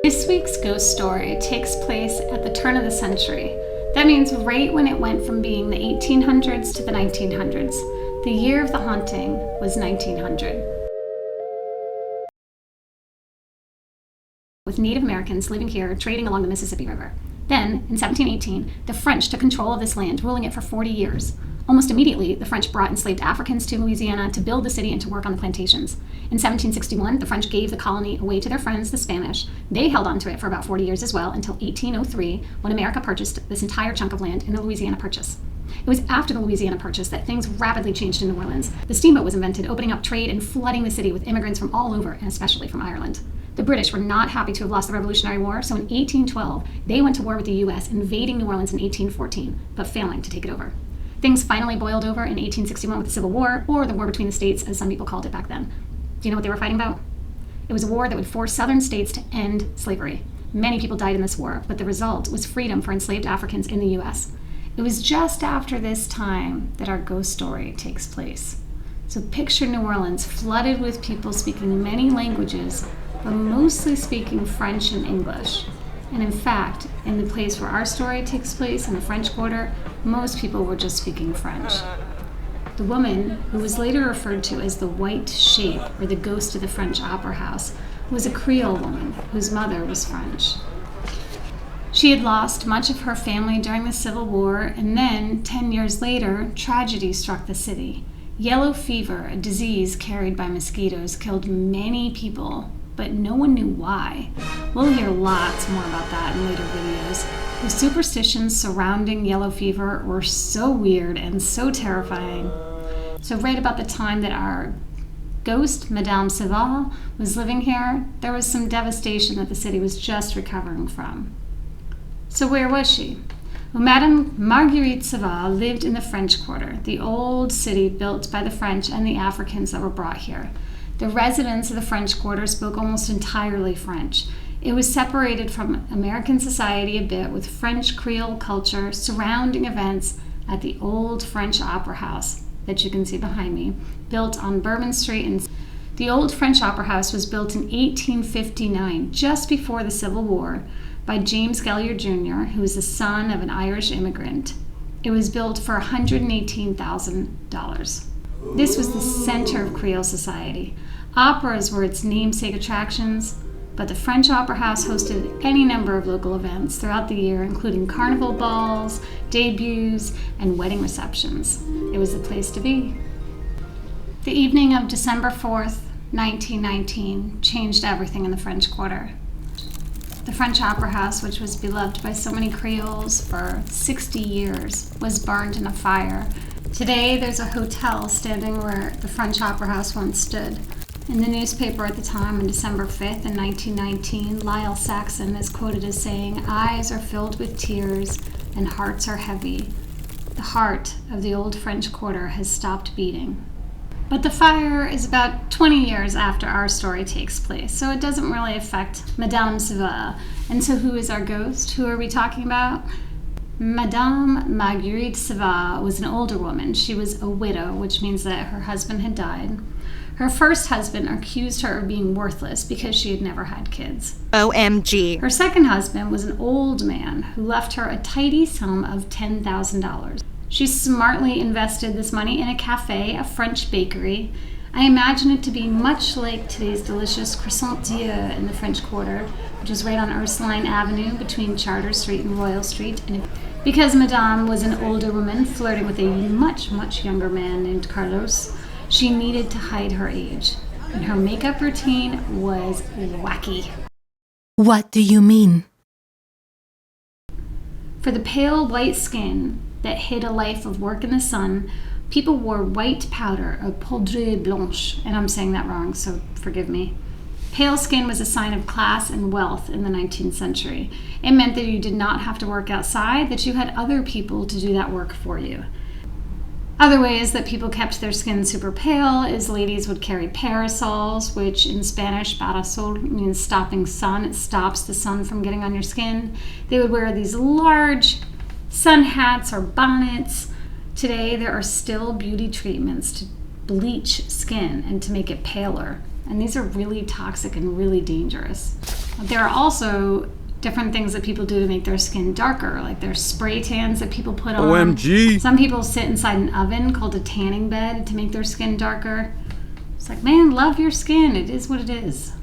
This week's ghost story takes place at the turn of the century. That means right when it went from being the 1800s to the 1900s. The year of the haunting was 1900. With Native Americans living here trading along the Mississippi River. Then, in 1718, the French took control of this land, ruling it for 40 years. Almost immediately, the French brought enslaved Africans to Louisiana to build the city and to work on the plantations. In 1761, the French gave the colony away to their friends, the Spanish. They held on to it for about 40 years as well, until 1803, when America purchased this entire chunk of land in the Louisiana Purchase. It was after the Louisiana Purchase that things rapidly changed in New Orleans. The steamboat was invented, opening up trade and flooding the city with immigrants from all over, and especially from Ireland. The British were not happy to have lost the Revolutionary War, so in 1812, they went to war with the U.S., invading New Orleans in 1814, but failing to take it over. Things finally boiled over in 1861 with the Civil War, or the War Between the States, as some people called it back then. Do you know what they were fighting about? It was a war that would force southern states to end slavery. Many people died in this war, but the result was freedom for enslaved Africans in the U.S. It was just after this time that our ghost story takes place. So picture New Orleans flooded with people speaking many languages, but mostly speaking French and English. And in fact, in the place where our story takes place, in the French Quarter, most people were just speaking French. The woman, who was later referred to as the White Shape, or the ghost of the French Opera House, was a Creole woman whose mother was French. She had lost much of her family during the Civil War, and then, 10 years later, tragedy struck the city. Yellow fever, a disease carried by mosquitoes, killed many people, but no one knew why. We'll hear lots more about that in later videos. The superstitions surrounding yellow fever were so weird and so terrifying. So right about the time that our ghost, Madame Saval, was living here, there was some devastation that the city was just recovering from. So where was she? Well, Madame Marguerite Saval lived in the French Quarter, the old city built by the French and the Africans that were brought here. The residents of the French Quarter spoke almost entirely French. It was separated from American society a bit, with French Creole culture surrounding events at the old French Opera House that you can see behind me, built on Bourbon Street. And the old French Opera House was built in 1859, just before the Civil War, by James Gellier Jr., who was the son of an Irish immigrant. It was built for $118,000. This was the center of Creole society. Operas were its namesake attractions, but the French Opera House hosted any number of local events throughout the year, including carnival balls, debuts, and wedding receptions. It was the place to be. The evening of December 4th, 1919, changed everything in the French Quarter. The French Opera House, which was beloved by so many Creoles for 60 years, was burned in a fire. Today, there's a hotel standing where the French Opera House once stood. In the newspaper at the time, on December 5th in 1919, Lyle Saxon is quoted as saying, "Eyes are filled with tears and hearts are heavy. The heart of the old French Quarter has stopped beating." But the fire is about 20 years after our story takes place, so it doesn't really affect Madame Saval. And so who is our ghost? Who are we talking about? Madame Marguerite Saval was an older woman. She was a widow, which means that her husband had died. Her first husband accused her of being worthless because she had never had kids. OMG. Her second husband was an old man who left her a tidy sum of $10,000. She smartly invested this money in a cafe, a French bakery. I imagine it to be much like today's delicious Croissant Dieu in the French Quarter, which is right on Ursuline Avenue between Charter Street and Royal Street. And because Madame was an older woman flirting with a much, much younger man named Carlos, she needed to hide her age. And her makeup routine was wacky. What do you mean? For the pale white skin that hid a life of work in the sun, people wore white powder, a poudre blanche, and I'm saying that wrong, so forgive me. Pale skin was a sign of class and wealth in the 19th century. It meant that you did not have to work outside, that you had other people to do that work for you. Other ways that people kept their skin super pale is ladies would carry parasols, which in Spanish, parasol, means stopping sun. It stops the sun from getting on your skin. They would wear these large sun hats or bonnets. Today, there are still beauty treatments to bleach skin and to make it paler. And these are really toxic and really dangerous. There are also different things that people do to make their skin darker. Like there's spray tans that people put on. OMG. Some people sit inside an oven called a tanning bed to make their skin darker. It's like, man, love your skin. It is what it is.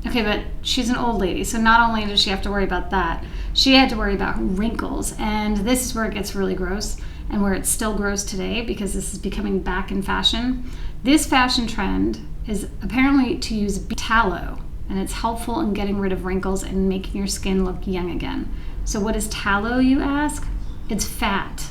Okay, but she's an old lady, so not only does she have to worry about that, she had to worry about wrinkles. And this is where it gets really gross, and where it's still gross today because this is becoming back in fashion. This fashion trend is apparently to use tallow, and it's helpful in getting rid of wrinkles and making your skin look young again. So what is tallow, you ask? It's fat.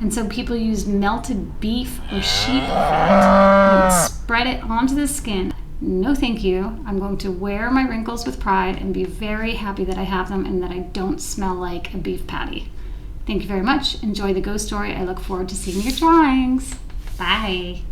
And so people use melted beef or sheep fat and spread it onto the skin. No thank you. I'm going to wear my wrinkles with pride and be very happy that I have them and that I don't smell like a beef patty. Thank you very much. Enjoy the ghost story. I look forward to seeing your drawings. Bye.